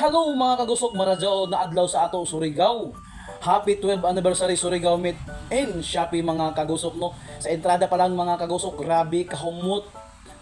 Hello mga kagusok, maradyo na adlaw sa ato Surigao. Happy 12th anniversary Surigao Meat and Shopee mga kagusok no. Sa entrada pa lang mga kagusok, grabe kahumot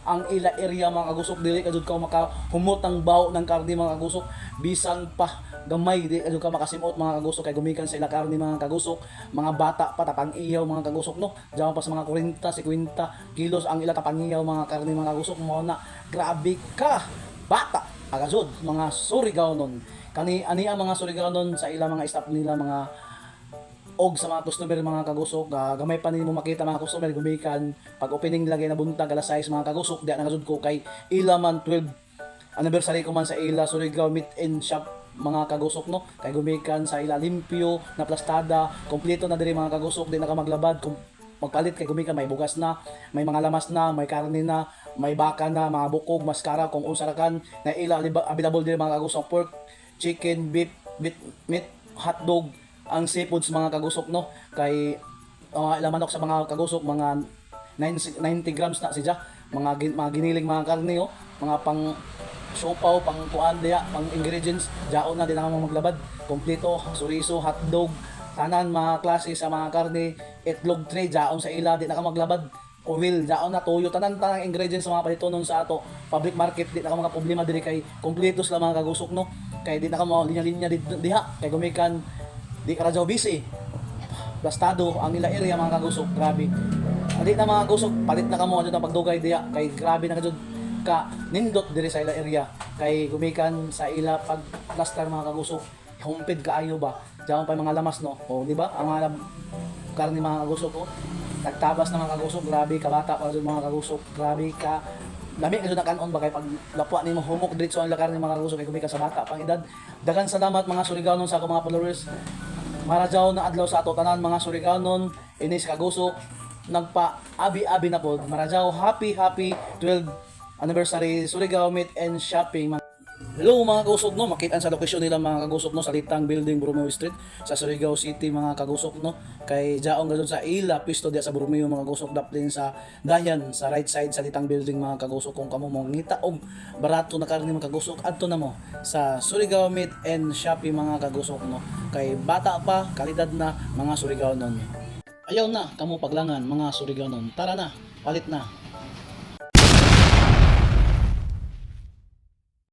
ang ila area mga kagusok, dili kadud ka makahumot ang baho ng karne mga kagusok. Bisan pa gamay di kadud ka makasimot mga kagusok kay gumikan sa ila karne mga kagusok. Mga bata pa tapang iyaw mga kagusok no. Diyan pa sa mga 40, 50 kilos ang ila tapang iyaw mga karne mga kagusok mo na. Grabe ka bata agasod mga Surigao nun. Kani ani ang mga Surigao nun sa ilang mga staff nila mga og sa mga customer mga kagusok, gamay pa nimo makita mga customer gumikan pag opening lagi na buntag alas 6 mga kagusok di na gasud ko kay ila man 12 anniversary ko man sa ila Surigao Meat and Shop mga kagusok no, kay gumikan sa ila limpyo na plastada, kompleto na diri mga kagusok, di na ka maglabad magpalit kay gumikan may bugas na, may mga lamas na, may karne na, may baka na, mga bukog, maskara kung unsarakan na ila available din mga kagusok, pork, chicken, beef, meat, hotdog, ang seafoods mga kagusok no, kay ilang manok sa mga kagusok mga 90 grams na siya, mga giniling mga karne oh, mga pang sopaw, pang kuan diya, pang ingredients, jaon na din ang maglabad, kompleto, suriso, hotdog, tanan mga klase sa mga karne, itlog tray, jaon sa ila, di na ka maglabad, oil, jaon na toyo, tanan ingredients sa mga palitonon sa ato public market, di na ka mga problema diri kay kompleto sila mga kagusok no, kay di na ka mga linya-linya diha, kay gumikan di ka radyo busy, plastado ang ila area mga kagusok, grabe. Di na mga kagusok, palit na ka mo ang pagdugay diha, kay grabe na kadyo ka nindot diri sa ila area, kay gumikan sa ila pag plaster mga kagusok, humpid kaayo ba, diyan pa mga lamas no, o di ba ang mga karne mga kagusok ko, nagtabas na mga kagusok, grabe ka bata pa mga kagusok, grabe ka lami kadyo na kanon ba kay pag lapwa nimo humok diretso ang karne mga kagusok kay gumikan sa bata pang edad. Daghang salamat mga Surigao sa akong mga followers. Maradyaw na adlaw sa ato tanan mga Surigao inis kagusok nagpa abi-abi na pod. Maradyaw happy 12th anniversary Surigao Meat and Shopping. Hello mga kagusok no, makitaan sa lokasyon nila mga kagusok no, sa Litang Building, Borromeo Street sa Surigao City mga kagusok no, kay jaong gadon sa ila pisto dia sa Borromeo mga kagusok, daplin sa dayan sa right side sa Litang Building mga kagusok. Kung kamo mo ngita og barato na karne mga kagusok, adto na mo sa Surigao Meat and Shopping mga kagusok no, kay bata pa kalidad na mga Surigao non. Ayaw na kamo paglangan mga Surigao non, tara na palit na.